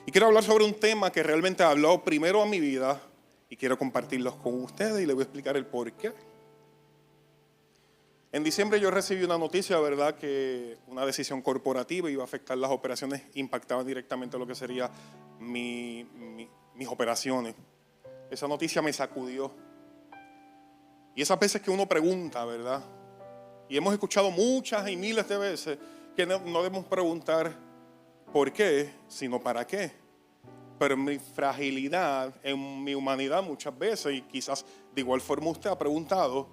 Y quiero hablar sobre un tema que realmente ha hablado primero a mi vida y quiero compartirlos con ustedes y les voy a explicar el por qué. En diciembre yo recibí una noticia, ¿verdad?, que una decisión corporativa iba a afectar las operaciones, impactaban directamente lo que sería mis operaciones. Esa noticia me sacudió. Y esas veces que uno pregunta, ¿verdad? Y hemos escuchado muchas y miles de veces que no debemos preguntar ¿por qué? Sino ¿para qué? Pero en mi fragilidad, en mi humanidad muchas veces, y quizás de igual forma usted ha preguntado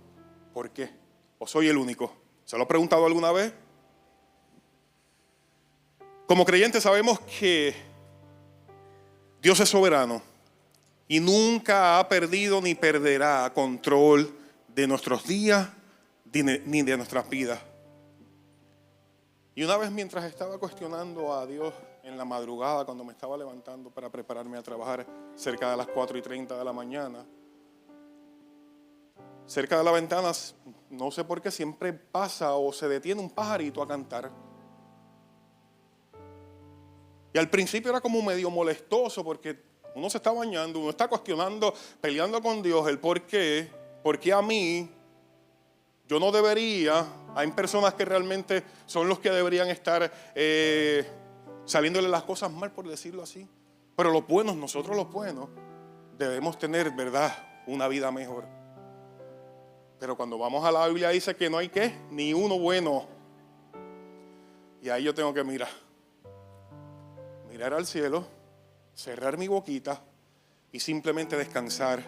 ¿por qué? ¿O soy el único? ¿Se lo ha preguntado alguna vez? Como creyentes sabemos que Dios es soberano y nunca ha perdido ni perderá control de nuestros días ni de nuestras vidas. Y una vez mientras estaba cuestionando a Dios en la madrugada, cuando me estaba levantando para prepararme a trabajar cerca de las 4:30 de la mañana, cerca de la ventana, no sé por qué, siempre pasa o se detiene un pajarito a cantar. Y al principio era como medio molestoso porque uno se está bañando, uno está cuestionando, peleando con Dios el por qué a mí. Yo no debería, hay personas que realmente son los que deberían estar saliéndole las cosas mal, por decirlo así. Pero los buenos, nosotros los buenos, debemos tener, ¿verdad?, una vida mejor. Pero cuando vamos a la Biblia dice que no hay ¿qué? Ni uno bueno. Y ahí yo tengo que mirar al cielo, cerrar mi boquita y simplemente descansar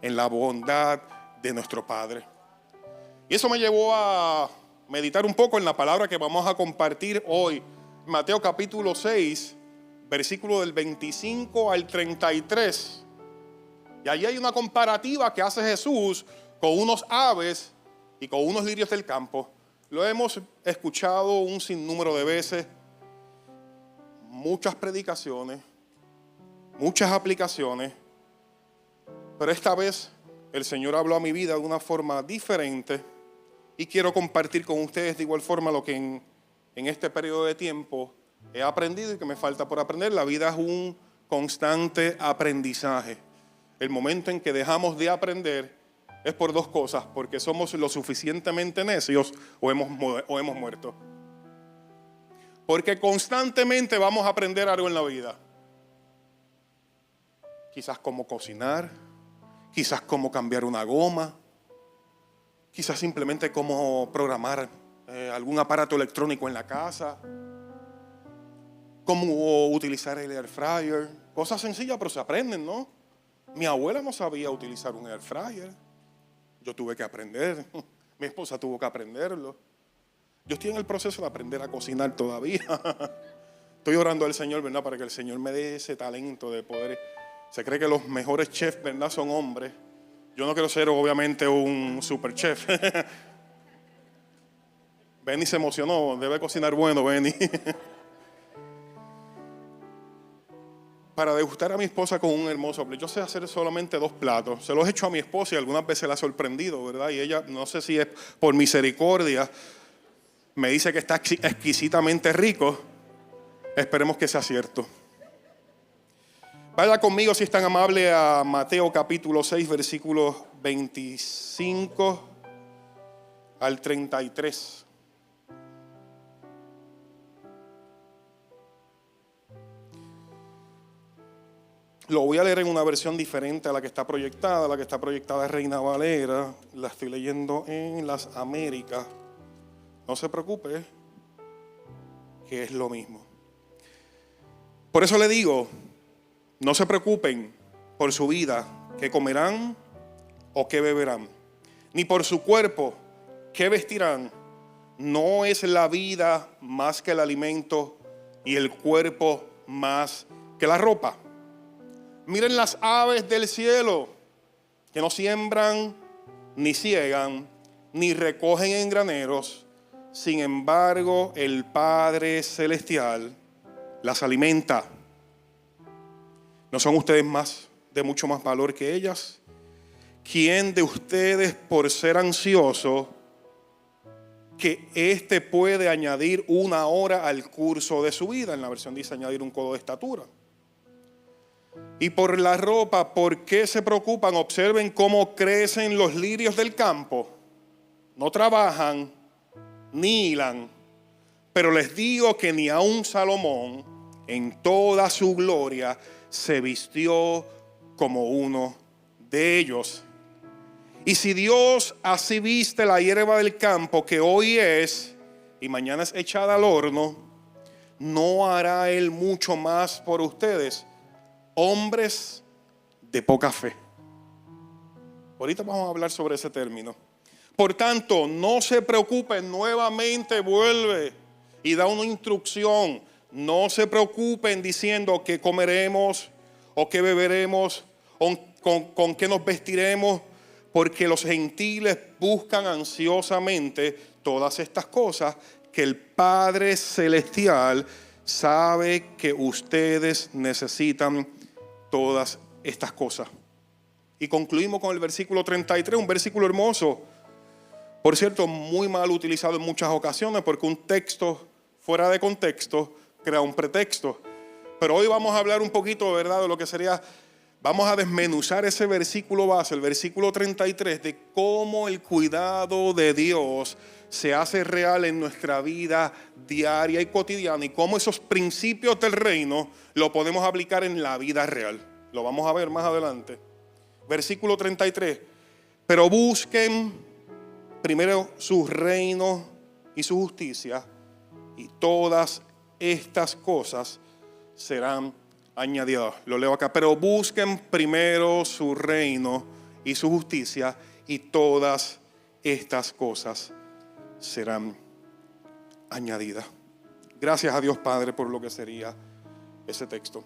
en la bondad de nuestro Padre. Y eso me llevó a meditar un poco en la palabra que vamos a compartir hoy. Mateo capítulo 6, versículo del 25 al 33. Y allí hay una comparativa que hace Jesús con unos aves y con unos lirios del campo. Lo hemos escuchado un sinnúmero de veces, muchas predicaciones, muchas aplicaciones, pero esta vez el Señor habló a mi vida de una forma diferente y quiero compartir con ustedes de igual forma lo que en este periodo de tiempo he aprendido y que me falta por aprender. La vida es un constante aprendizaje. El momento en que dejamos de aprender es por dos cosas: porque somos lo suficientemente necios o hemos muerto. Porque constantemente vamos a aprender algo en la vida. Quizás cómo cocinar, quizás cómo cambiar una goma, quizás simplemente cómo programar algún aparato electrónico en la casa, cómo utilizar el air fryer. Cosas sencillas, pero se aprenden, ¿no? Mi abuela no sabía utilizar un air fryer. Yo tuve que aprender. Mi esposa tuvo que aprenderlo. Yo estoy en el proceso de aprender a cocinar todavía. Estoy orando al Señor, ¿verdad?, para que el Señor me dé ese talento de poder. Se cree que los mejores chefs, ¿verdad?, son hombres. Yo no quiero ser obviamente un super chef. Benny se emocionó, debe cocinar bueno, Benny. Para degustar a mi esposa con un hermoso plato. Yo sé hacer solamente 2 platos. Se los he hecho a mi esposa y algunas veces la ha sorprendido, ¿verdad? Y ella, no sé si es por misericordia, me dice que está exquisitamente rico. Esperemos que sea cierto. Vaya conmigo, si es tan amable, a Mateo capítulo 6, versículos 25 al 33. Lo voy a leer en una versión diferente a la que está proyectada. La que está proyectada es Reina Valera. La estoy leyendo en las Américas. No se preocupe, que es lo mismo. Por eso le digo, no se preocupen por su vida, qué comerán o qué beberán, ni por su cuerpo, qué vestirán. ¿No es la vida más que el alimento y el cuerpo más que la ropa? Miren las aves del cielo, que no siembran, ni ciegan, ni recogen en graneros. Sin embargo, el Padre Celestial las alimenta. ¿No son ustedes de mucho más valor que ellas? ¿Quién de ustedes, por ser ansioso, que éste puede añadir 1 hora al curso de su vida? En la versión dice añadir un codo de estatura. Y por la ropa, ¿por qué se preocupan? Observen cómo crecen los lirios del campo. No trabajan, ni hilan. Pero les digo que ni aun Salomón, en toda su gloria, se vistió como uno de ellos. Y si Dios así viste la hierba del campo, que hoy es y mañana es echada al horno, ¿no hará Él mucho más por ustedes, hombres de poca fe? Ahorita vamos a hablar sobre ese término. Por tanto, no se preocupen, nuevamente vuelve y da una instrucción. No se preocupen diciendo qué comeremos o qué beberemos o con qué nos vestiremos, porque los gentiles buscan ansiosamente todas estas cosas que el Padre Celestial sabe que ustedes necesitan todas estas cosas. Y concluimos con el versículo 33, un versículo hermoso. Por cierto, muy mal utilizado en muchas ocasiones porque un texto fuera de contexto crea un pretexto. Pero hoy vamos a hablar un poquito, ¿verdad?, de lo que sería, vamos a desmenuzar ese versículo base, el versículo 33, de cómo el cuidado de Dios se hace real en nuestra vida diaria y cotidiana y cómo esos principios del reino lo podemos aplicar en la vida real. Lo vamos a ver más adelante. Versículo 33. Pero busquen primero su reino y su justicia, y todas estas cosas serán añadidas. Lo leo acá. Pero busquen primero su reino y su justicia, y todas estas cosas serán añadidas. Gracias a Dios Padre por lo que sería ese texto.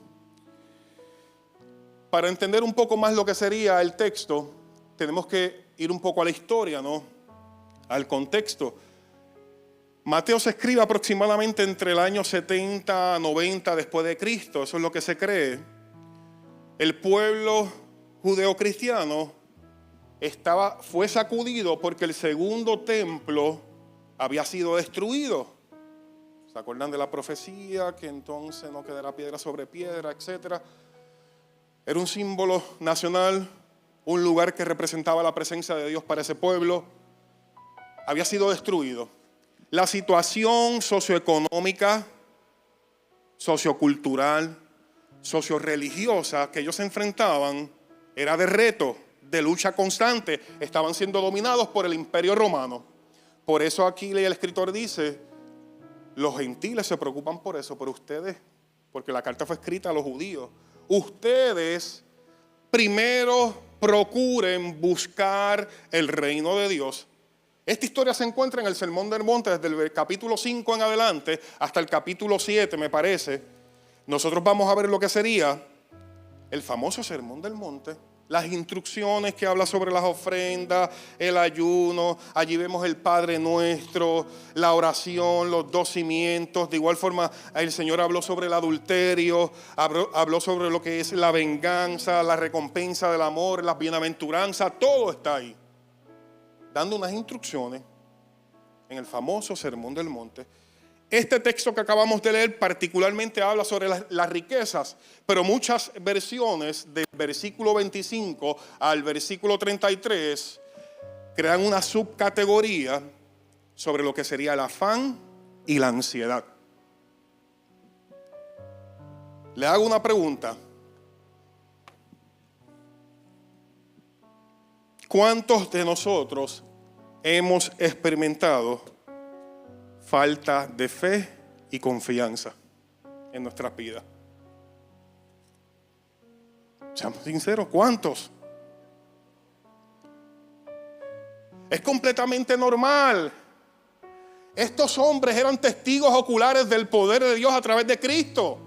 Para entender un poco más lo que sería el texto, tenemos que ir un poco a la historia, ¿no?, al contexto. Mateo se escribe aproximadamente entre el año 70 a 90 después de Cristo, eso es lo que se cree. El pueblo judeocristiano fue sacudido porque el segundo templo había sido destruido. ¿Se acuerdan de la profecía? Que entonces no quedará piedra sobre piedra, etcétera. Era un símbolo nacional, un lugar que representaba la presencia de Dios para ese pueblo. Había sido destruido. La situación socioeconómica, sociocultural, socioreligiosa que ellos se enfrentaban era de reto, de lucha constante. Estaban siendo dominados por el Imperio Romano. Por eso aquí el escritor dice, los gentiles se preocupan por eso, pero ustedes, porque la carta fue escrita a los judíos, ustedes primero procuren buscar el reino de Dios. Esta historia se encuentra en el Sermón del Monte, desde el capítulo 5 en adelante hasta el capítulo 7, me parece. Nosotros vamos a ver lo que sería el famoso Sermón del Monte, las instrucciones que habla sobre las ofrendas, el ayuno. Allí vemos el Padre Nuestro, la oración, los 2 cimientos. De igual forma, el Señor habló sobre el adulterio, habló sobre lo que es la venganza, la recompensa del amor, las bienaventuranzas. Todo está ahí, dando unas instrucciones en el famoso Sermón del Monte. Este texto que acabamos de leer particularmente habla sobre las riquezas, pero muchas versiones del versículo 25 al versículo 33 crean una subcategoría sobre lo que sería el afán y la ansiedad. Le hago una pregunta. ¿Cuántos de nosotros hemos experimentado falta de fe y confianza en nuestras vidas? Seamos sinceros, ¿cuántos? Es completamente normal. Estos hombres eran testigos oculares del poder de Dios a través de Cristo.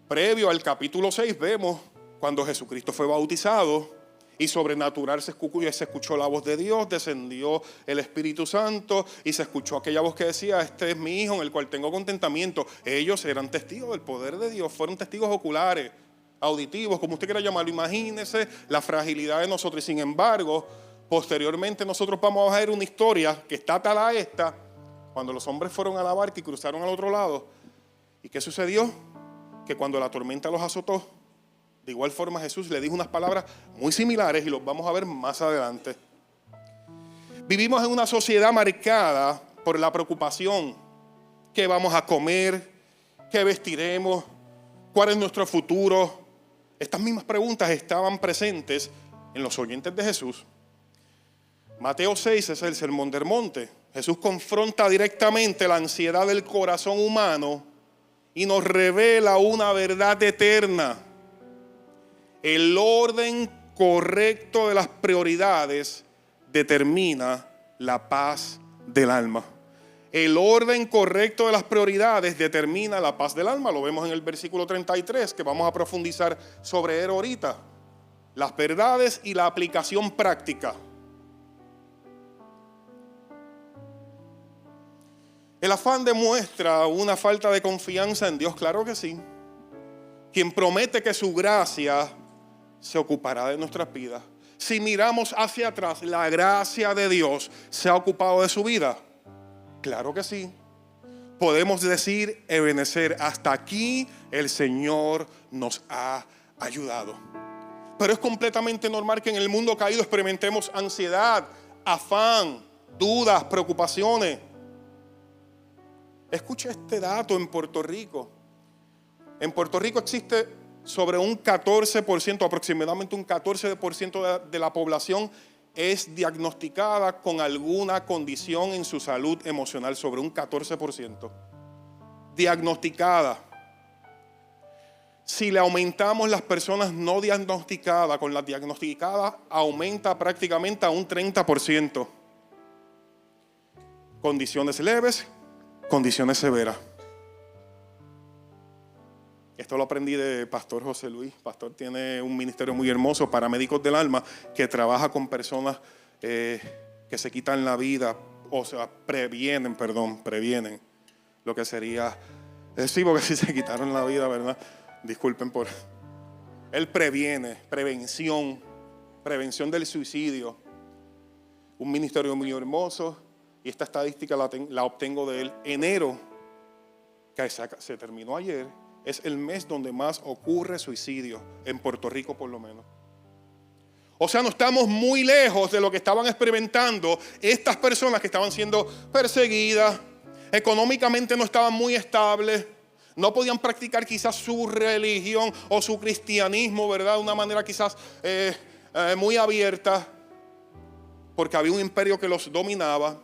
Previo al capítulo 6 vemos cuando Jesucristo fue bautizado y sobrenatural se escuchó la voz de Dios, descendió el Espíritu Santo y se escuchó aquella voz que decía, este es mi Hijo en el cual tengo contentamiento. Ellos eran testigos del poder de Dios, fueron testigos oculares, auditivos, como usted quiera llamarlo. Imagínese la fragilidad de nosotros. Y sin embargo, posteriormente nosotros vamos a ver una historia que está tal a esta, cuando los hombres fueron a la barca y cruzaron al otro lado. ¿Y qué sucedió? Que cuando la tormenta los azotó, De igual forma Jesús le dijo unas palabras muy similares y los vamos a ver más adelante. Vivimos en una sociedad marcada por la preocupación. ¿Qué vamos a comer? ¿Qué vestiremos? ¿Cuál es nuestro futuro? Estas mismas preguntas estaban presentes en los oyentes de Jesús. Mateo 6 es el Sermón del Monte. Jesús confronta directamente la ansiedad del corazón humano y nos revela una verdad eterna. El orden correcto de las prioridades determina la paz del alma. El orden correcto de las prioridades determina la paz del alma. Lo vemos en el versículo 33, que vamos a profundizar sobre él ahorita. Las verdades y la aplicación práctica. El afán demuestra una falta de confianza en Dios, claro que sí. Quien promete que su gracia se ocupará de nuestras vidas. Si miramos hacia atrás, la gracia de Dios se ha ocupado de su vida. Claro que sí. Podemos decir, Ebenezer, hasta aquí el Señor nos ha ayudado. Pero es completamente normal que en el mundo caído experimentemos ansiedad, afán, dudas, preocupaciones. Escuche este dato en Puerto Rico. En Puerto Rico existe sobre un 14%, aproximadamente un 14% de la población es diagnosticada con alguna condición en su salud emocional, sobre un 14%. Diagnosticada. Si le aumentamos las personas no diagnosticadas con las diagnosticadas, aumenta prácticamente a un 30%. Condiciones leves, condiciones severas. Esto lo aprendí de Pastor José Luis. Pastor tiene un ministerio muy hermoso, Paramédicos del Alma, que trabaja con personas que se quitan la vida, o sea, previenen lo que sería, sí, porque si se quitaron la vida, ¿verdad? Disculpen por... Él previene, prevención del suicidio. Un ministerio muy hermoso, y esta estadística la obtengo de él. Enero, que se terminó ayer, es el mes donde más ocurre suicidio, en Puerto Rico por lo menos. O sea, no estamos muy lejos de lo que estaban experimentando estas personas que estaban siendo perseguidas, económicamente no estaban muy estables, no podían practicar quizás su religión o su cristianismo, ¿verdad? De una manera quizás muy abierta, porque había un imperio que los dominaba.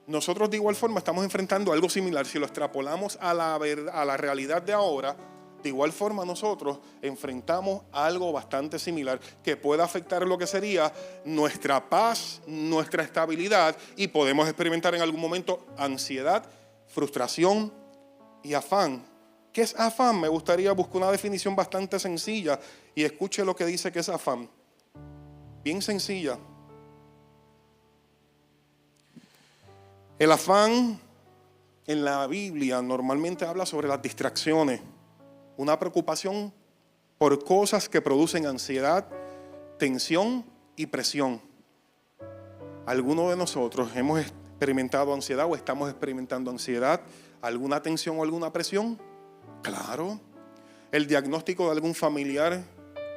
Nosotros de igual forma estamos enfrentando algo similar. Si lo extrapolamos a la realidad de ahora, de igual forma nosotros enfrentamos algo bastante similar que puede afectar lo que sería nuestra paz, nuestra estabilidad, y podemos experimentar en algún momento ansiedad, frustración y afán. ¿Qué es afán? Me gustaría buscar una definición bastante sencilla y escuche lo que dice que es afán. Bien sencilla. El afán en la Biblia normalmente habla sobre las distracciones, una preocupación por cosas que producen ansiedad, tensión y presión. Algunos de nosotros hemos experimentado ansiedad o estamos experimentando ansiedad, alguna tensión o alguna presión. Claro. El diagnóstico de algún familiar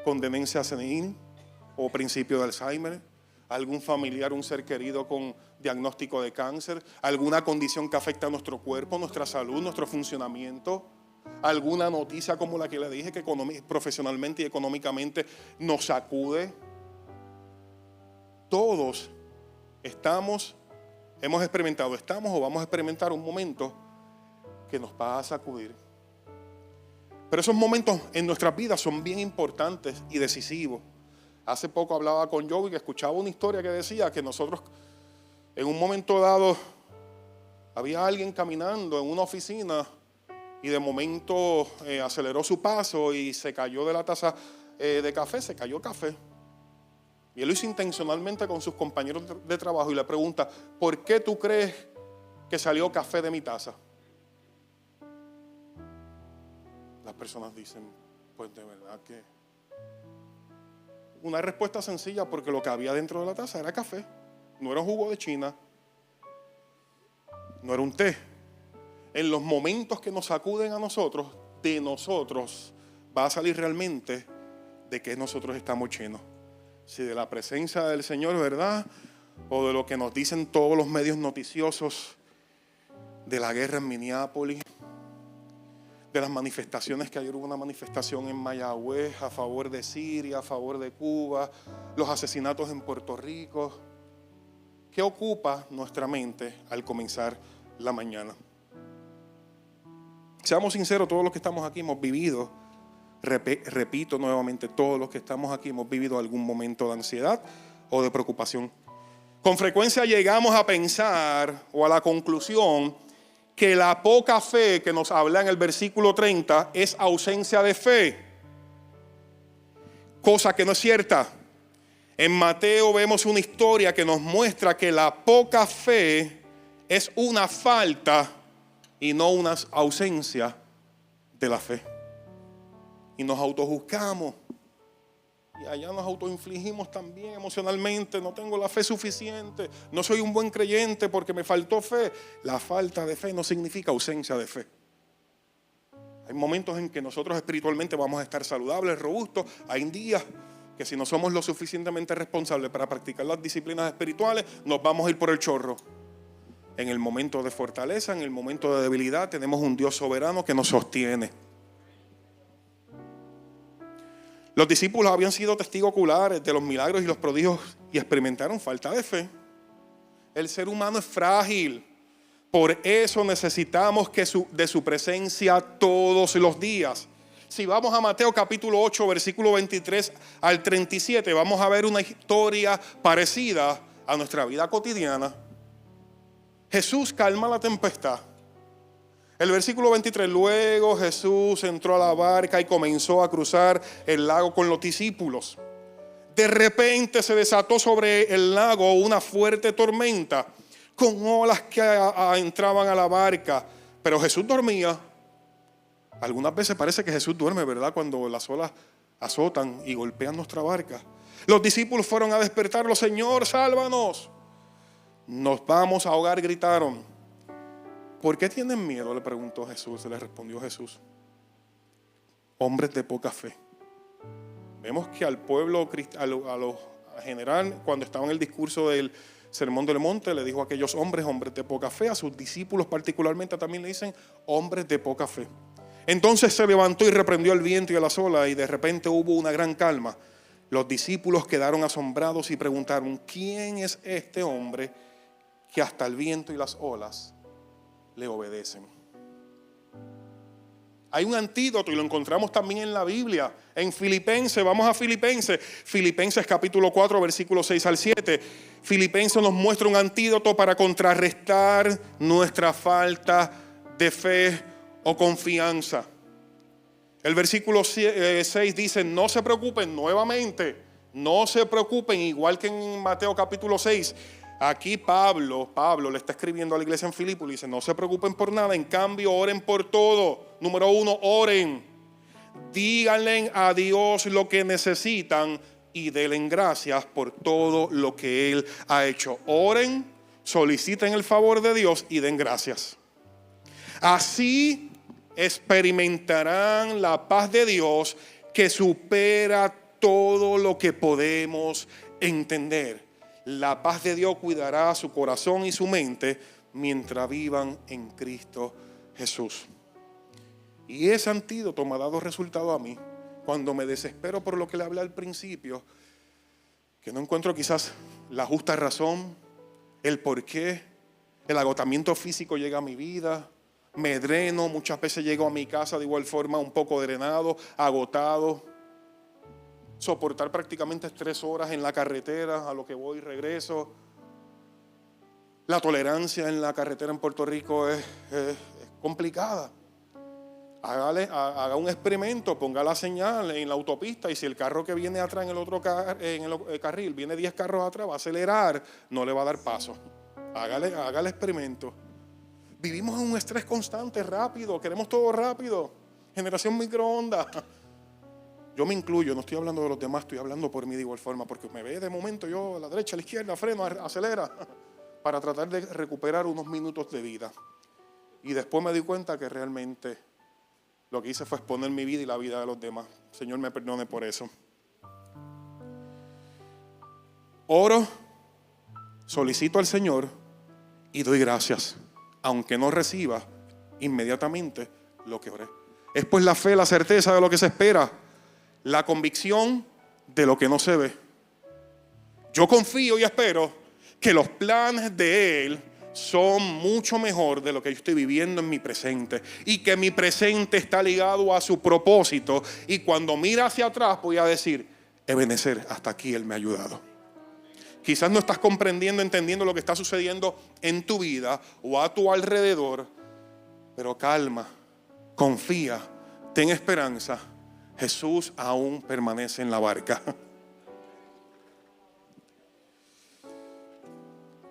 con demencia senil o principio de Alzheimer, algún familiar, un ser querido con diagnóstico de cáncer, alguna condición que afecta a nuestro cuerpo, nuestra salud, nuestro funcionamiento, alguna noticia como la que le dije que profesionalmente y económicamente nos sacude. Todos hemos experimentado, estamos o vamos a experimentar un momento que nos va a sacudir. Pero esos momentos en nuestras vidas son bien importantes y decisivos. Hace poco hablaba con Joey que escuchaba una historia que decía que nosotros en un momento dado había alguien caminando en una oficina y de momento aceleró su paso y se cayó de la taza de café, se cayó café. Y él lo hizo intencionalmente con sus compañeros de trabajo y le pregunta, ¿por qué tú crees que salió café de mi taza? Las personas dicen, pues de verdad que... Una respuesta sencilla, porque lo que había dentro de la taza era café. No era un jugo de China. No era un té. En los momentos que nos sacuden a nosotros, de nosotros va a salir realmente de qué nosotros estamos llenos. Si de la presencia del Señor, ¿verdad? O de lo que nos dicen todos los medios noticiosos de la guerra en Minneapolis, de las manifestaciones, que ayer hubo una manifestación en Mayagüez a favor de Siria, a favor de Cuba, los asesinatos en Puerto Rico. ¿Qué ocupa nuestra mente al comenzar la mañana? Seamos sinceros, todos los que estamos aquí hemos vivido, repito nuevamente, todos los que estamos aquí hemos vivido algún momento de ansiedad o de preocupación. Con frecuencia llegamos a pensar o a la conclusión que la poca fe que nos habla en el versículo 30 es ausencia de fe, cosa que no es cierta. En Mateo vemos una historia que nos muestra que la poca fe es una falta y no una ausencia de la fe. Y nos autojuzgamos. Y allá nos autoinfligimos también emocionalmente. No tengo la fe suficiente. No soy un buen creyente porque me faltó fe. La falta de fe no significa ausencia de fe. Hay momentos en que nosotros espiritualmente vamos a estar saludables, robustos. Hay días que si no somos lo suficientemente responsables para practicar las disciplinas espirituales, nos vamos a ir por el chorro. En el momento de fortaleza, en el momento de debilidad, tenemos un Dios soberano que nos sostiene. Los discípulos habían sido testigos oculares de los milagros y los prodigios y experimentaron falta de fe. El ser humano es frágil. Por eso necesitamos de su presencia todos los días. Si vamos a Mateo capítulo 8, versículo 23 al 37, vamos a ver una historia parecida a nuestra vida cotidiana. Jesús calma la tempestad. El versículo 23, luego Jesús entró a la barca y comenzó a cruzar el lago con los discípulos. De repente se desató sobre el lago una fuerte tormenta, con olas que entraban a la barca, pero Jesús dormía. Algunas veces parece que Jesús duerme, ¿verdad? Cuando las olas azotan y golpean nuestra barca. Los discípulos fueron a despertarlo. Señor, sálvanos. Nos vamos a ahogar, gritaron. ¿Por qué tienen miedo?, le preguntó Jesús. Le respondió Jesús. Hombres de poca fe. Vemos que al pueblo, a lo general, cuando estaba en el discurso del Sermón del Monte, le dijo a aquellos hombres de poca fe. A sus discípulos particularmente también le dicen hombres de poca fe. Entonces se levantó y reprendió el viento y a las olas, y de repente hubo una gran calma. Los discípulos quedaron asombrados y preguntaron: ¿quién es este hombre que hasta el viento y las olas le obedecen? Hay un antídoto y lo encontramos también en la Biblia. En Filipenses, vamos a Filipenses. Filipenses capítulo 4, versículos 6 al 7. Filipenses nos muestra un antídoto para contrarrestar nuestra falta de fe o confianza. El versículo 6 dice: no se preocupen, nuevamente, no se preocupen, igual que en Mateo capítulo 6. Aquí Pablo le está escribiendo a la iglesia en Filipos y dice: no se preocupen por nada, en cambio oren por todo. Número 1, oren. Díganle a Dios lo que necesitan y denle gracias por todo lo que Él ha hecho. Oren, soliciten el favor de Dios y den gracias. Así experimentarán la paz de Dios que supera todo lo que podemos entender. La paz de Dios cuidará su corazón y su mente mientras vivan en Cristo Jesús. Y ese antídoto me ha dado resultado a mí cuando me desespero por lo que le hablé al principio, que no encuentro quizás la justa razón, el por qué. El agotamiento físico llega a mi vida, me dreno, muchas veces llego a mi casa de igual forma un poco drenado, agotado. Soportar prácticamente 3 horas en la carretera, a lo que voy y regreso. La tolerancia en la carretera en Puerto Rico es complicada. Haga un experimento, ponga la señal en la autopista y si el carro que viene atrás en el otro carril viene 10 carros atrás, va a acelerar, no le va a dar paso. Haga el experimento. Vivimos en un estrés constante, rápido, queremos todo rápido. Generación microondas. Yo me incluyo, no estoy hablando de los demás, estoy hablando por mí de igual forma, porque me ve de momento yo a la derecha, a la izquierda, freno, acelera, para tratar de recuperar unos minutos de vida. Y después me di cuenta que realmente lo que hice fue exponer mi vida y la vida de los demás. Señor, me perdone por eso. oro, solicito al Señor y doy gracias, aunque no reciba inmediatamente lo que oré. Es pues la fe, la certeza de lo que se espera, la convicción de lo que no se ve. Yo confío y espero que los planes de Él son mucho mejor de lo que yo estoy viviendo en mi presente, y que mi presente está ligado a su propósito, y cuando mira hacia atrás voy a decir: Ebenezer, hasta aquí Él me ha ayudado. Quizás no estás comprendiendo, entendiendo lo que está sucediendo en tu vida o a tu alrededor, pero calma, confía, ten esperanza. Jesús aún permanece en la barca.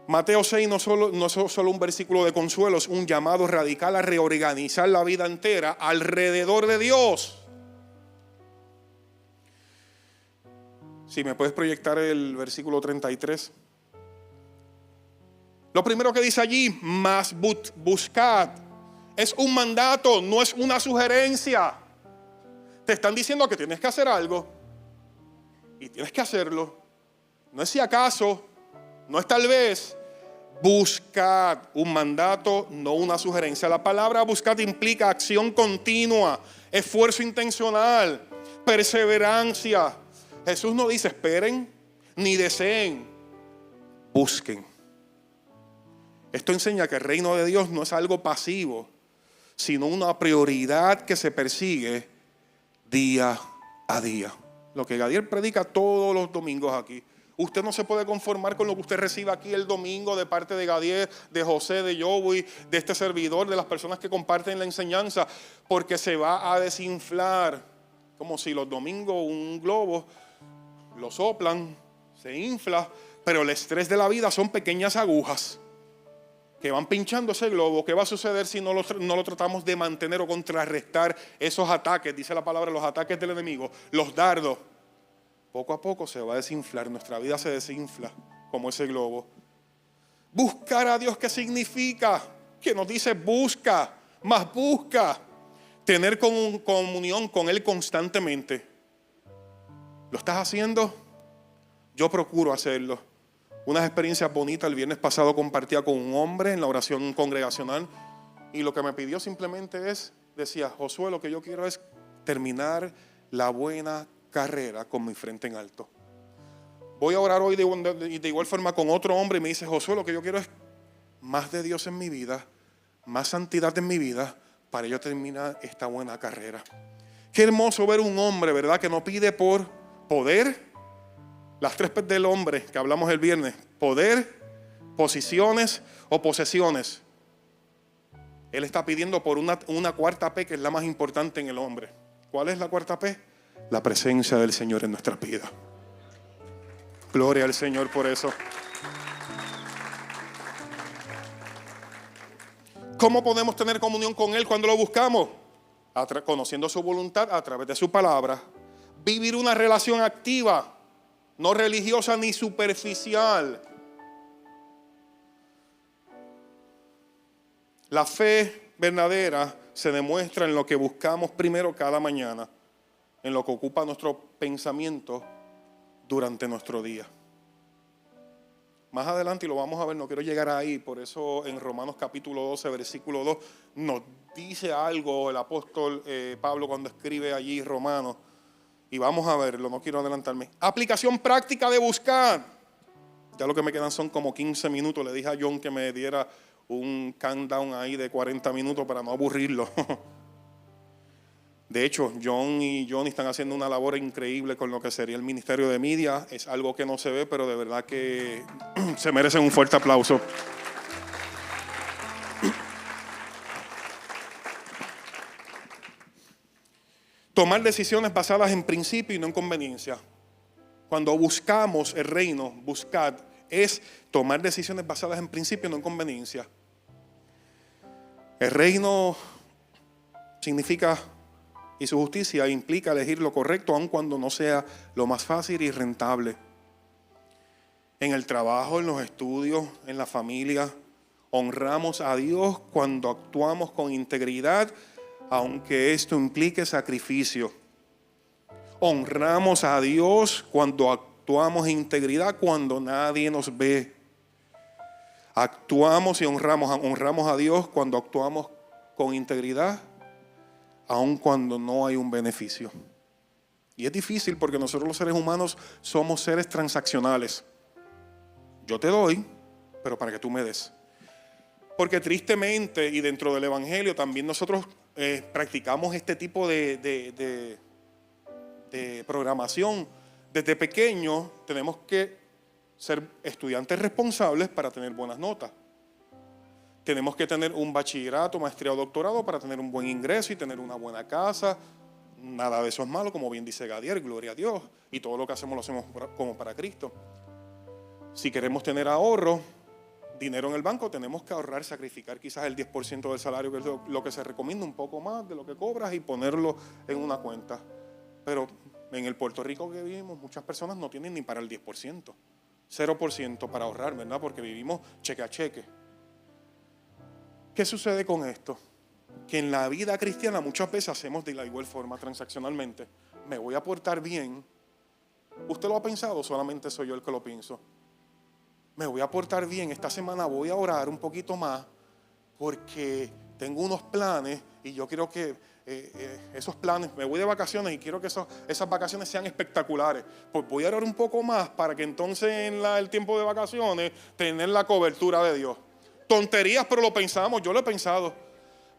Mateo 6 no es solo un versículo de consuelo, es un llamado radical a reorganizar la vida entera alrededor de Dios. Si me puedes proyectar el versículo 33. Lo primero que dice allí: mas buscad. Es un mandato, no es una sugerencia. Te están diciendo que tienes que hacer algo y tienes que hacerlo. No es si acaso, no es tal vez. Buscad, un mandato, no una sugerencia. La palabra buscad implica acción continua, esfuerzo intencional, perseverancia. Jesús no dice esperen ni deseen, busquen. Esto enseña que el reino de Dios no es algo pasivo, sino una prioridad que se persigue día a día. Lo que Gadiel predica todos los domingos aquí. Usted no se puede conformar con lo que usted recibe aquí el domingo de parte de Gadiel, de José, de Joey, de este servidor, de las personas que comparten la enseñanza, porque se va a desinflar. Como si los domingos un globo lo soplan, se infla, pero el estrés de la vida son pequeñas agujas que van pinchando ese globo. ¿Qué va a suceder si no lo tratamos de mantener o contrarrestar esos ataques? Dice la palabra, los ataques del enemigo, los dardos. Poco a poco se va a desinflar, nuestra vida se desinfla como ese globo. Buscar a Dios, ¿qué significa? Que nos dice busca, más busca. Tener comunión con Él constantemente. ¿Lo estás haciendo? Yo procuro hacerlo. Unas experiencias bonitas. El viernes pasado compartía con un hombre en la oración congregacional, y lo que me pidió simplemente decía: Josué, lo que yo quiero es terminar la buena carrera con mi frente en alto. Voy a orar hoy de igual forma con otro hombre, y me dice: Josué, lo que yo quiero es más de Dios en mi vida, más santidad en mi vida, para yo terminar esta buena carrera. Qué hermoso ver un hombre, ¿verdad?, que no pide por poder. Las tres P del hombre que hablamos el viernes: poder, posiciones o posesiones. Él está pidiendo por una cuarta P, que es la más importante en el hombre. ¿Cuál es la cuarta P? La presencia del Señor en nuestras vidas. Gloria al Señor por eso. ¿Cómo podemos tener comunión con Él cuando lo buscamos? Conociendo su voluntad a través de su palabra. Vivir una relación activa, no religiosa ni superficial. La fe verdadera se demuestra en lo que buscamos primero cada mañana, en lo que ocupa nuestro pensamiento durante nuestro día. Más adelante, y lo vamos a ver, no quiero llegar ahí, por eso en Romanos capítulo 12, versículo 2, nos dice algo el apóstol Pablo cuando escribe allí Romanos, y vamos a verlo, no quiero adelantarme. Aplicación práctica de buscar. Ya lo que me quedan son como 15 minutos, le dije a John que me diera un countdown ahí de 40 minutos para no aburrirlo. De hecho, John y Johnny están haciendo una labor increíble con lo que sería el ministerio de media. Es algo que no se ve, pero de verdad que se merecen un fuerte aplauso. Tomar decisiones basadas en principio y no en conveniencia. Cuando buscamos el reino, buscad, es tomar decisiones basadas en principio y no en conveniencia. El reino significa, y su justicia implica elegir lo correcto aun cuando no sea lo más fácil y rentable. En el trabajo, en los estudios, en la familia, honramos a Dios cuando actuamos con integridad, aunque esto implique sacrificio. Honramos a Dios cuando actuamos en integridad cuando nadie nos ve. Actuamos y honramos a Dios cuando actuamos con integridad, aun cuando no hay un beneficio. Y es difícil porque nosotros los seres humanos somos seres transaccionales. Yo te doy, pero para que tú me des. Porque tristemente, y dentro del Evangelio también nosotros practicamos este tipo de programación. Desde pequeños tenemos que ser estudiantes responsables para tener buenas notas. Tenemos que tener un bachillerato, maestría o doctorado para tener un buen ingreso y tener una buena casa. Nada de eso es malo, como bien dice Gadiel, gloria a Dios. Y todo lo que hacemos lo hacemos como para Cristo. Si queremos tener ahorro, dinero en el banco, tenemos que ahorrar, sacrificar quizás el 10% del salario, que es lo que se recomienda, un poco más de lo que cobras, y ponerlo en una cuenta. Pero en el Puerto Rico que vivimos, muchas personas no tienen ni para el 10%. 0% para ahorrar, ¿verdad? Porque vivimos cheque a cheque. ¿Qué sucede con esto? Que en la vida cristiana muchas veces hacemos de la igual forma, transaccionalmente. Me voy a portar bien. ¿Usted lo ha pensado o solamente soy yo el que lo pienso? Me voy a portar bien, esta semana voy a orar un poquito más porque tengo unos planes y yo quiero que esos planes, me voy de vacaciones y quiero que esas vacaciones sean espectaculares. Pues voy a orar un poco más para que entonces en el tiempo de vacaciones tener la cobertura de Dios. Tonterías, pero lo pensamos, yo lo he pensado.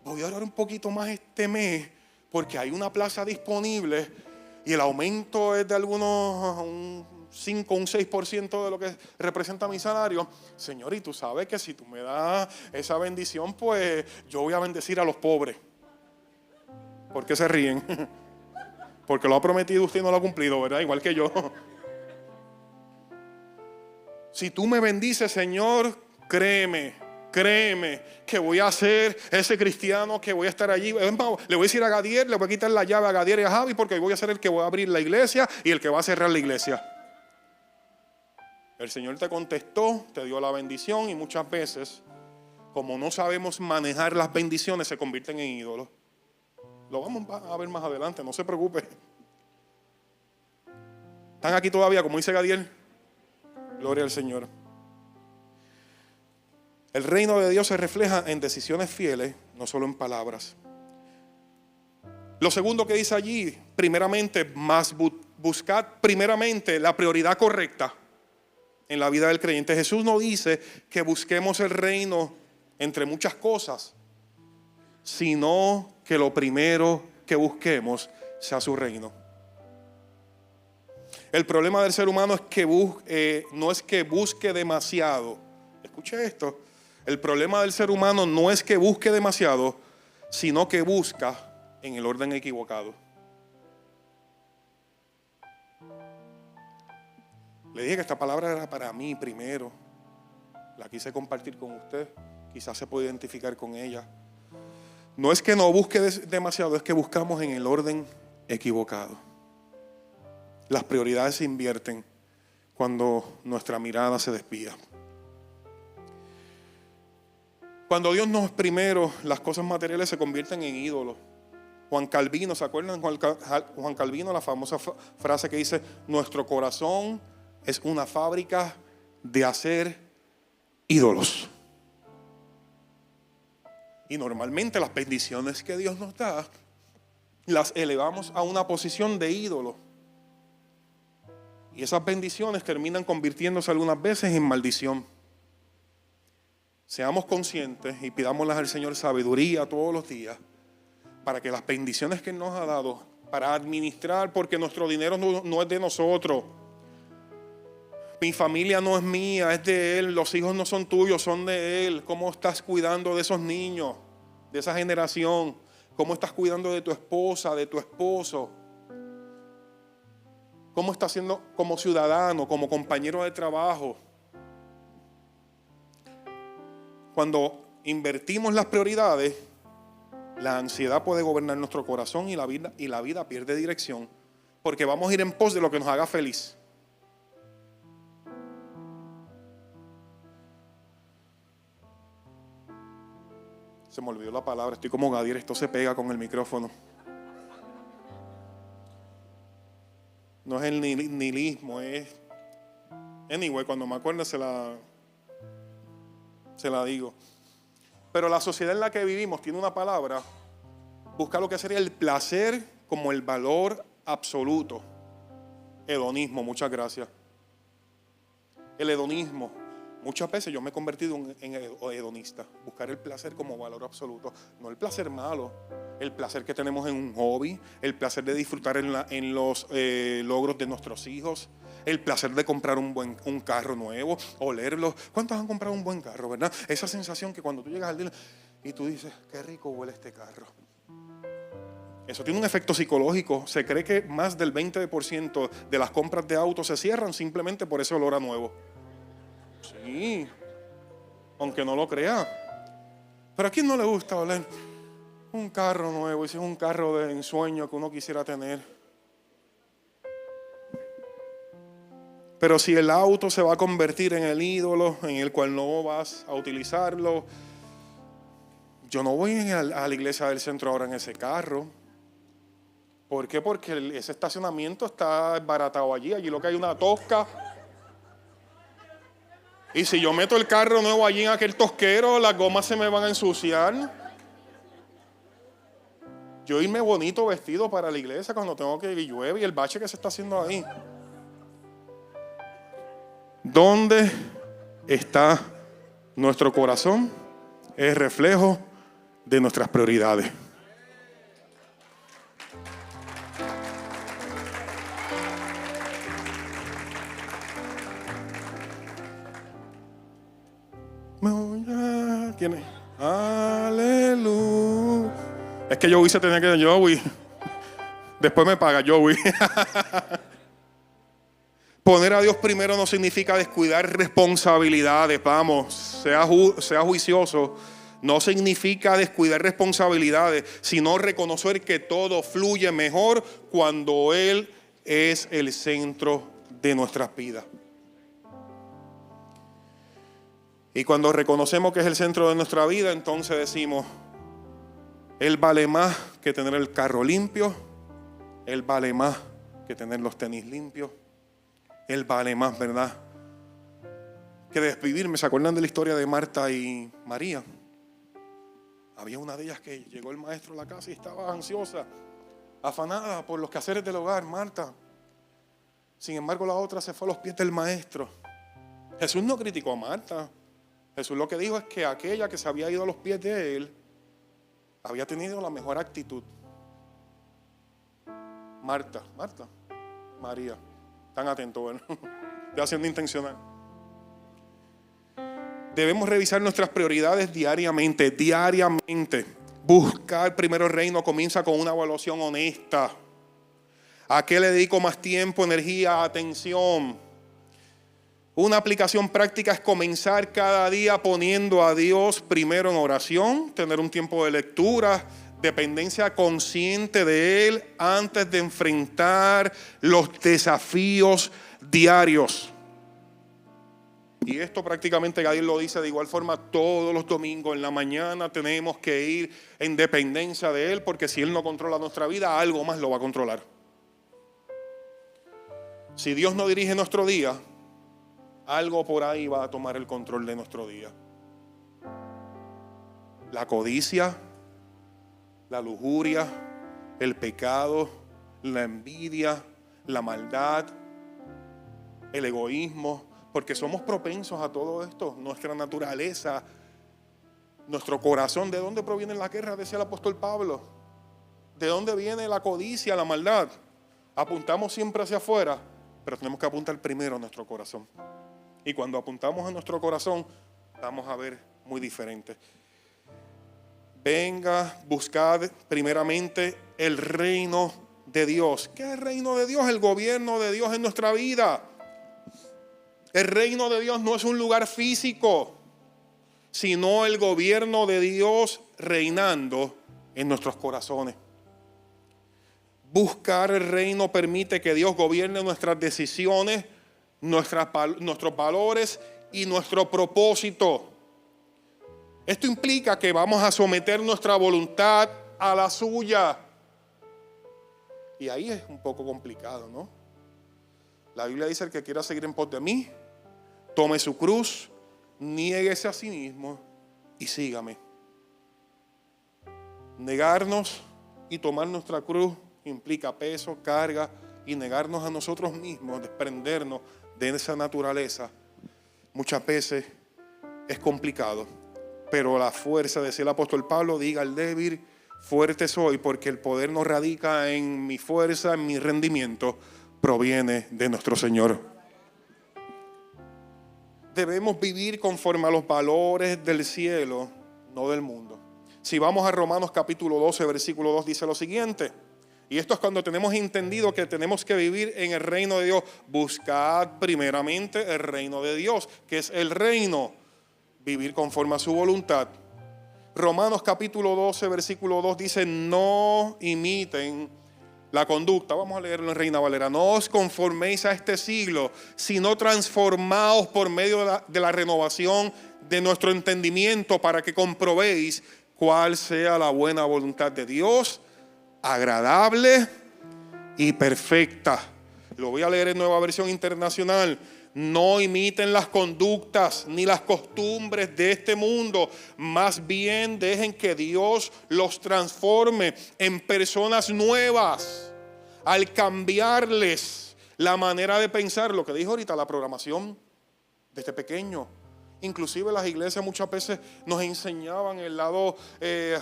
Voy a orar un poquito más este mes porque hay una plaza disponible y el aumento es de algunos un 5, un 6% de lo que representa mi salario. Señor, y tú sabes que si tú me das esa bendición, pues yo voy a bendecir a los pobres. ¿Por qué se ríen? Porque lo ha prometido usted y no lo ha cumplido, ¿verdad? Igual que yo. Si tú me bendices, Señor, créeme que voy a ser ese cristiano que voy a estar allí. Le voy a decir a Gadiel, le voy a quitar la llave a Gadiel y a Javi, porque voy a ser el que va a abrir la iglesia y el que va a cerrar la iglesia. El Señor te contestó, te dio la bendición, y muchas veces, como no sabemos manejar las bendiciones, se convierten en ídolos. Lo vamos a ver más adelante, no se preocupe. ¿Están aquí todavía, como dice Gadiel? Gloria al Señor. El reino de Dios se refleja en decisiones fieles, no solo en palabras. Lo segundo que dice allí, primeramente, buscad primeramente la prioridad correcta en la vida del creyente. Jesús no dice que busquemos el reino entre muchas cosas, sino que lo primero que busquemos sea su reino. El problema del ser humano es que no es que busque demasiado. Escuche esto. El problema del ser humano no es que busque demasiado, sino que busca en el orden equivocado. Le dije que esta palabra era para mí primero. La quise compartir con usted. Quizás se puede identificar con ella. No es que no busque demasiado, es que buscamos en el orden equivocado. Las prioridades se invierten cuando nuestra mirada se desvía. Cuando Dios no es primero, las cosas materiales se convierten en ídolos. Juan Calvino, ¿se acuerdan? Juan Calvino, la famosa frase que dice: nuestro corazón es una fábrica de hacer ídolos. Y normalmente las bendiciones que Dios nos da, las elevamos a una posición de ídolo. Y esas bendiciones terminan convirtiéndose algunas veces en maldición. Seamos conscientes y pidámosle al Señor sabiduría todos los días para que las bendiciones que Él nos ha dado para administrar, porque nuestro dinero no es de nosotros. Mi familia no es mía, es de Él. Los hijos no son tuyos, son de Él. ¿Cómo estás cuidando de esos niños, de esa generación? ¿Cómo estás cuidando de tu esposa, de tu esposo? ¿Cómo estás siendo como ciudadano, como compañero de trabajo? Cuando invertimos las prioridades, la ansiedad puede gobernar nuestro corazón y la vida pierde dirección, porque vamos a ir en pos de lo que nos haga feliz. Se me olvidó la palabra, estoy como Gadiel, esto se pega con el micrófono. No es el nihilismo, es Anyway, cuando me acuerde se la digo. Pero la sociedad en la que vivimos tiene una palabra. Busca lo que sería el placer como el valor absoluto. Hedonismo, muchas gracias. El hedonismo. Muchas veces yo me he convertido en hedonista. Buscar el placer como valor absoluto. No el placer malo. El placer que tenemos en un hobby. El placer de disfrutar en los logros de nuestros hijos. El placer de comprar un carro nuevo. Olerlo. ¿Cuántos han comprado un buen carro, verdad? Esa sensación que cuando tú llegas al dealer y tú dices, qué rico huele este carro. Eso tiene un efecto psicológico. Se cree que más del 20% de las compras de autos se cierran simplemente por ese olor a nuevo. Sí, aunque no lo crea. Pero ¿a quién no le gusta oler un carro nuevo? Y si es un carro de ensueño que uno quisiera tener. Pero si el auto se va a convertir en el ídolo en el cual no vas a utilizarlo, yo no voy a la iglesia del centro ahora en ese carro. ¿Por qué? Porque ese estacionamiento está baratado allí. Allí lo que hay una tosca. Y si yo meto el carro nuevo allí en aquel tosquero, las gomas se me van a ensuciar. Yo irme bonito vestido para la iglesia cuando tengo que ir, llueve y el bache que se está haciendo ahí. ¿Dónde está nuestro corazón? Es reflejo de nuestras prioridades. ¿Quién es? Aleluya. Es que Joey se tenía que ir. Joey. Después me paga Joey. Poner a Dios primero no significa descuidar responsabilidades. Vamos, sea juicioso. No significa descuidar responsabilidades, sino reconocer que todo fluye mejor cuando Él es el centro de nuestras vidas. Y cuando reconocemos que es el centro de nuestra vida, entonces decimos, Él vale más que tener el carro limpio, Él vale más que tener los tenis limpios, Él vale más, ¿verdad?, que desvivirme. ¿Se acuerdan de la historia de Marta y María? Había una de ellas que llegó el maestro a la casa y estaba ansiosa, afanada por los quehaceres del hogar, Marta. Sin embargo, la otra se fue a los pies del maestro. Jesús no criticó a Marta. Jesús lo que dijo es que aquella que se había ido a los pies de Él había tenido la mejor actitud. Marta, María. Tan atento, ¿verdad? Estoy haciendo intencional. Debemos revisar nuestras prioridades diariamente. Buscar primero el reino comienza con una evaluación honesta. ¿A qué le dedico más tiempo, energía, atención? Una aplicación práctica es comenzar cada día poniendo a Dios primero en oración, tener un tiempo de lectura, dependencia consciente de Él antes de enfrentar los desafíos diarios. Y esto prácticamente Gabriel lo dice de igual forma todos los domingos en la mañana tenemos que ir en dependencia de Él, porque si Él no controla nuestra vida, algo más lo va a controlar. Si Dios no dirige nuestro día, algo por ahí va a tomar el control de nuestro día. La codicia, la lujuria, el pecado, la envidia, la maldad, el egoísmo, porque somos propensos a todo esto. Nuestra naturaleza, nuestro corazón. ¿De dónde proviene la guerra? Decía el apóstol Pablo. ¿De dónde viene la codicia, la maldad? Apuntamos siempre hacia afuera, pero tenemos que apuntar primero a nuestro corazón. Y cuando apuntamos a nuestro corazón, vamos a ver muy diferente. Venga, buscad primeramente el reino de Dios. ¿Qué es el reino de Dios? El gobierno de Dios en nuestra vida. El reino de Dios no es un lugar físico, sino el gobierno de Dios reinando en nuestros corazones. Buscar el reino permite que Dios gobierne nuestras decisiones, nuestros valores y nuestro propósito. Esto implica que vamos a someter nuestra voluntad a la suya. Y ahí es un poco complicado, ¿no? La Biblia dice: el que quiera seguir en pos de mí, Tome su cruz, niéguese a sí mismo y sígame. Negarnos y tomar nuestra cruz implica peso, carga y negarnos a nosotros mismos, desprendernos de esa naturaleza. Muchas veces es complicado, pero la fuerza, decía el apóstol Pablo, diga al débil, fuerte soy, porque el poder no radica en mi fuerza, en mi rendimiento, proviene de nuestro Señor. Debemos vivir conforme a los valores del cielo, no del mundo. Si vamos a Romanos capítulo 12, versículo 2, dice lo siguiente. Y esto es cuando tenemos entendido que tenemos que vivir en el reino de Dios. Buscad primeramente el reino de Dios, que es el reino. Vivir conforme a su voluntad. Romanos capítulo 12, versículo 2 dice, no imiten la conducta. Vamos a leerlo en Reina Valera. No os conforméis a este siglo, sino transformaos por medio de la renovación de nuestro entendimiento para que comprobéis cuál sea la buena voluntad de Dios, agradable y perfecta. Lo voy a leer en Nueva Versión Internacional. No imiten las conductas ni las costumbres de este mundo. Más bien dejen que Dios los transforme en personas nuevas. Al cambiarles la manera de pensar, lo que dijo ahorita, la programación desde pequeño. Inclusive las iglesias muchas veces nos enseñaban el lado de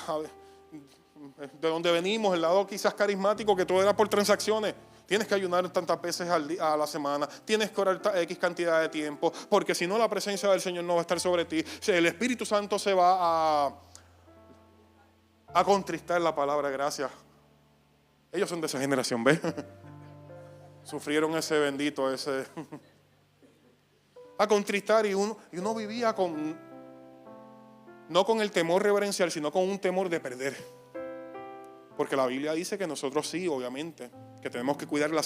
donde venimos, el lado quizás carismático, que todo era por transacciones. Tienes que ayunar tantas veces a la semana, tienes que orar X cantidad de tiempo, porque si no la presencia del Señor no va a estar sobre ti. El Espíritu Santo se va a contristar, la palabra, gracias. Ellos son de esa generación, ¿ves? Sufrieron ese bendito, a contristar, y uno vivía no con el temor reverencial, sino con un temor de perder. Porque la Biblia dice que nosotros sí, obviamente, que tenemos que cuidar la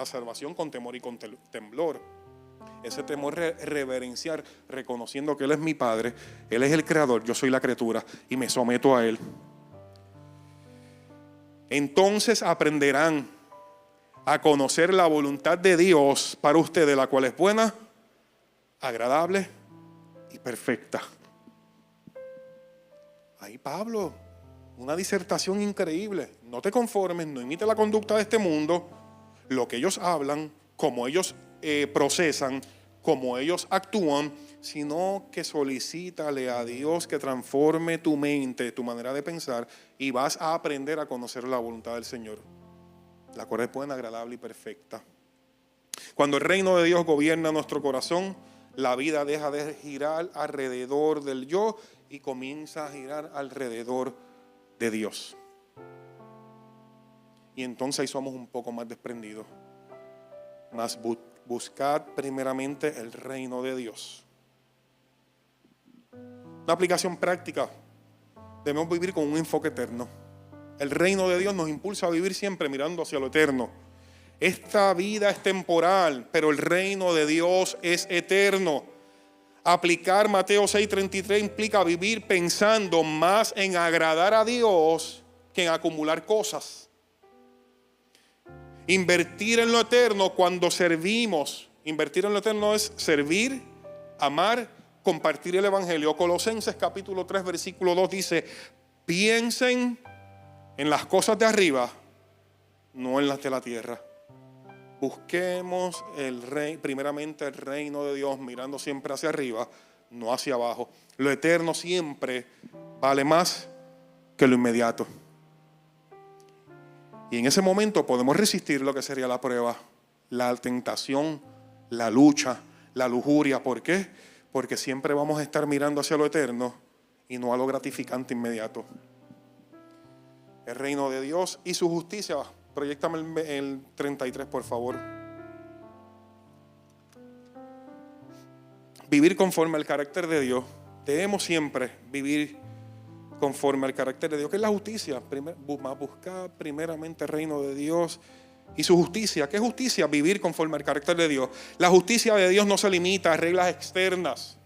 salvación con temor y con temblor. Ese temor reverenciar, reconociendo que Él es mi Padre, Él es el Creador, yo soy la criatura y me someto a Él. Entonces aprenderán a conocer la voluntad de Dios para ustedes, la cual es buena, agradable y perfecta. Ahí Pablo, una disertación increíble. No te conformes, no imites la conducta de este mundo, lo que ellos hablan, cómo ellos procesan, cómo ellos actúan, sino que solicítale a Dios que transforme tu mente, tu manera de pensar, y vas a aprender a conocer la voluntad del Señor, la cual es buena, agradable y perfecta. Cuando el reino de Dios gobierna nuestro corazón, la vida deja de girar alrededor del yo y comienza a girar alrededor de Dios. Y entonces ahí somos un poco más desprendidos. Mas buscad primeramente el reino de Dios. Una aplicación práctica. Debemos vivir con un enfoque eterno. El reino de Dios nos impulsa a vivir siempre mirando hacia lo eterno. Esta vida es temporal, pero el reino de Dios es eterno. Aplicar Mateo 6:33 implica vivir pensando más en agradar a Dios que en acumular cosas. Invertir en lo eterno cuando servimos. Invertir en lo eterno es servir, amar, compartir el evangelio. Colosenses capítulo 3 versículo 2 dice: piensen en las cosas de arriba, no en las de la tierra. Busquemos primeramente el reino de Dios, mirando siempre hacia arriba, no hacia abajo. Lo eterno siempre vale más que lo inmediato. Y en ese momento podemos resistir lo que sería la prueba, la tentación, la lucha, la lujuria. ¿Por qué? Porque siempre vamos a estar mirando hacia lo eterno y no a lo gratificante inmediato. El reino de Dios y su justicia. Proyéctame el 33, por favor. Vivir conforme al carácter de Dios. Debemos siempre vivir conforme al carácter de Dios, que es la justicia. Buscar primeramente el reino de Dios y su justicia. ¿Qué es justicia? Vivir conforme al carácter de Dios. La justicia de Dios no se limita a reglas externas,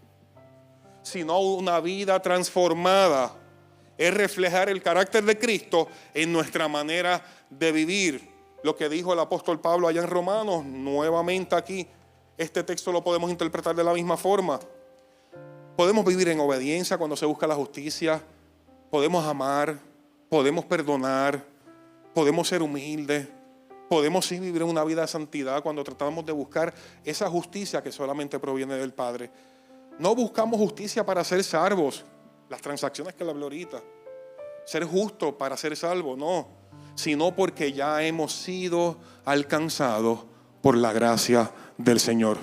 sino una vida transformada. Es reflejar el carácter de Cristo en nuestra manera de vivir. Lo que dijo el apóstol Pablo allá en Romanos, nuevamente aquí este texto lo podemos interpretar de la misma forma. Podemos vivir en obediencia cuando se busca la justicia, podemos amar, podemos perdonar, podemos ser humildes, podemos sí vivir una vida de santidad cuando tratamos de buscar esa justicia que solamente proviene del Padre. No buscamos justicia para ser salvos, las transacciones que le hablé ahorita, ser justo para ser salvo, no, sino porque ya hemos sido alcanzados por la gracia del Señor.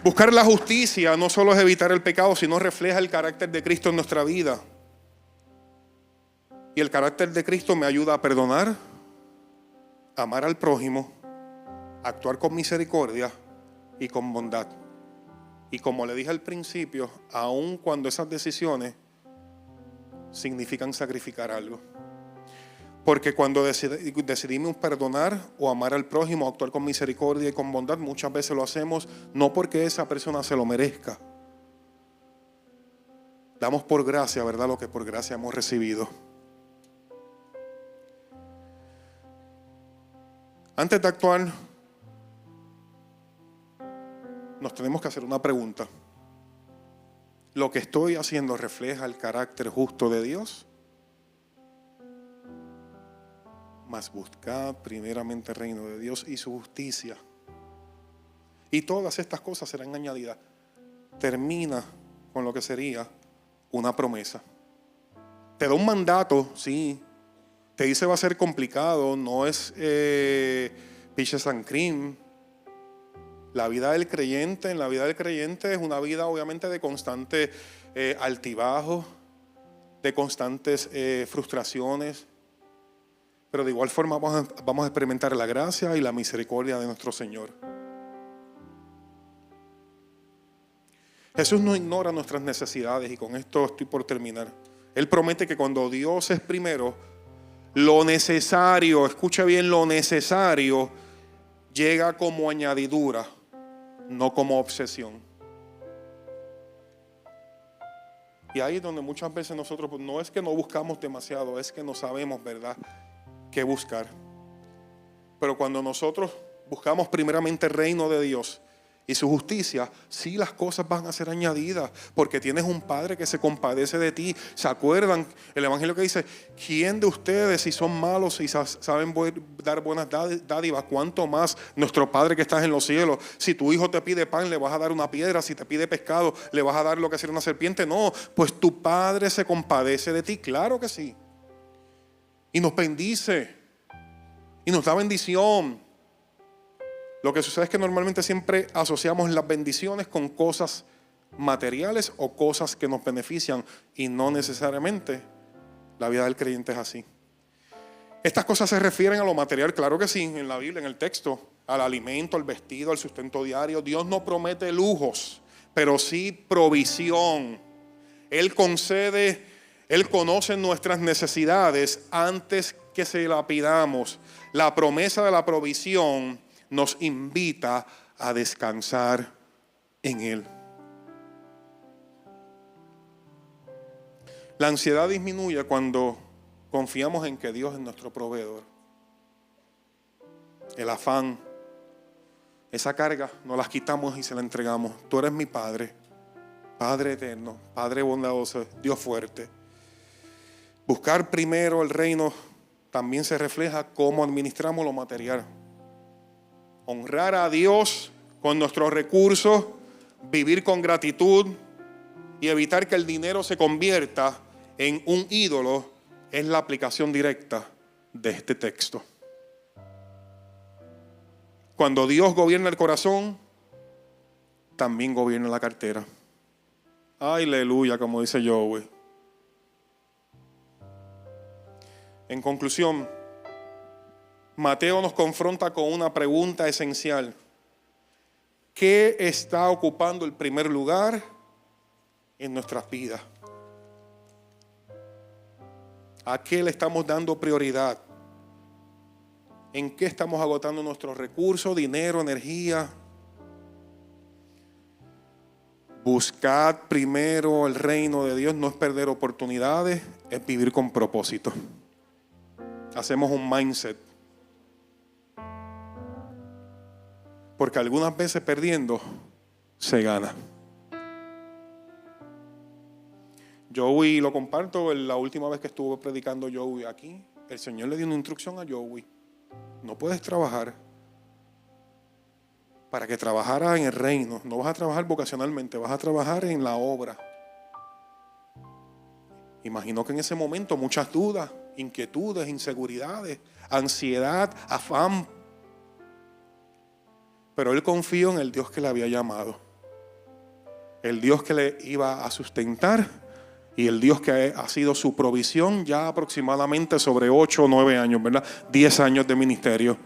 Buscar la justicia no solo es evitar el pecado, sino refleja el carácter de Cristo en nuestra vida. Y el carácter de Cristo me ayuda a perdonar, amar al prójimo, actuar con misericordia y con bondad. Y como le dije al principio, aun cuando esas decisiones significan sacrificar algo. Porque cuando decidimos perdonar o amar al prójimo, actuar con misericordia y con bondad, muchas veces lo hacemos no porque esa persona se lo merezca. Damos por gracia, ¿verdad? Lo que por gracia hemos recibido. Antes de actuar, nos tenemos que hacer una pregunta. ¿Lo que estoy haciendo refleja el carácter justo de Dios? Mas buscad primeramente el reino de Dios y su justicia, y todas estas cosas serán añadidas. Termina con lo que sería una promesa. Te da un mandato, sí. Te dice va a ser complicado, no es peaches and cream. La vida del creyente, en la vida del creyente es una vida obviamente de constante altibajos, de constantes frustraciones. Pero de igual forma vamos a experimentar la gracia y la misericordia de nuestro Señor. Jesús no ignora nuestras necesidades, y con esto estoy por terminar. Él promete que cuando Dios es primero, lo necesario, escucha bien, lo necesario llega como añadidura, no como obsesión. Y ahí es donde muchas veces nosotros, no es que no buscamos demasiado, es que no sabemos, ¿verdad?, qué buscar. Pero cuando nosotros buscamos primeramente el reino de Dios y su justicia, sí, las cosas van a ser añadidas, porque tienes un Padre que se compadece de ti. ¿Se acuerdan el evangelio que dice: ¿quién de ustedes, si son malos y saben dar buenas dádivas, cuánto más nuestro Padre que estás en los cielos? Si tu hijo te pide pan, le vas a dar una piedra; si te pide pescado, le vas a dar lo que sería una serpiente. No, pues tu Padre se compadece de ti, claro que sí. Y nos bendice y nos da bendición. Lo que sucede es que normalmente siempre asociamos las bendiciones con cosas materiales o cosas que nos benefician, y no necesariamente la vida del creyente es así. Estas cosas se refieren a lo material, claro que sí, en la Biblia, en el texto, al alimento, al vestido, al sustento diario. Dios no promete lujos, pero sí provisión. Él concede, Él conoce nuestras necesidades antes que se la pidamos. La promesa de la provisión nos invita a descansar en Él. La ansiedad disminuye cuando confiamos en que Dios es nuestro proveedor. El afán, esa carga, nos las quitamos y se la entregamos. Tú eres mi Padre, Padre eterno, Padre bondadoso, Dios fuerte. Buscar primero el reino también se refleja cómo administramos lo material. Honrar a Dios con nuestros recursos, vivir con gratitud y evitar que el dinero se convierta en un ídolo es la aplicación directa de este texto. Cuando Dios gobierna el corazón, también gobierna la cartera. Aleluya, como dice Joey. En conclusión, Mateo nos confronta con una pregunta esencial. ¿Qué está ocupando el primer lugar en nuestras vidas? ¿A qué le estamos dando prioridad? ¿En qué estamos agotando nuestros recursos, dinero, energía? Buscad primero el reino de Dios, no es perder oportunidades, es vivir con propósito. hacemos un mindset. Porque algunas veces perdiendo se gana. Joey, lo comparto, la última vez que estuvo predicando Joey aquí, el Señor le dio una instrucción a Joey. No puedes trabajar para que trabajara en el reino. No vas a trabajar vocacionalmente, vas a trabajar en la obra. Imagino que en ese momento muchas dudas, inquietudes, inseguridades, ansiedad, afán. Pero él confió en el Dios que le había llamado. El Dios que le iba a sustentar y el Dios que ha sido su provisión ya aproximadamente sobre 8 o 9 años, ¿verdad? 10 años de ministerio.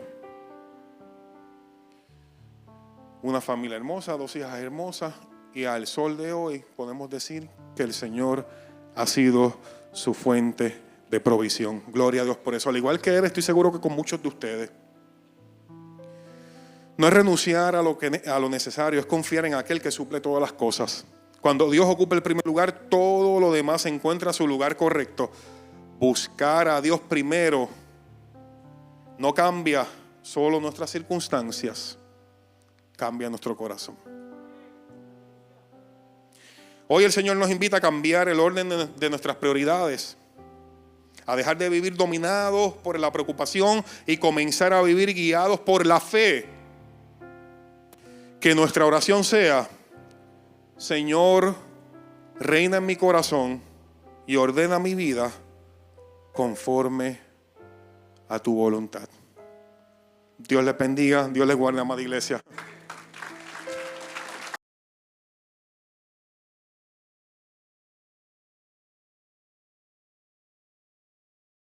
Una familia hermosa, 2 hijas hermosas, y al sol de hoy podemos decir que el Señor ha sido su fuente de provisión. Gloria a Dios por eso. Al igual que él, estoy seguro que con muchos de ustedes. No es renunciar a lo necesario, es confiar en aquel que suple todas las cosas. Cuando Dios ocupa el primer lugar, todo lo demás se encuentra a su lugar correcto. Buscar a Dios primero no cambia solo nuestras circunstancias, cambia nuestro corazón. Hoy el Señor nos invita a cambiar el orden de nuestras prioridades, a dejar de vivir dominados por la preocupación y comenzar a vivir guiados por la fe. Que nuestra oración sea: Señor, reina en mi corazón y ordena mi vida conforme a tu voluntad. Dios les bendiga, Dios les guarde, amada iglesia.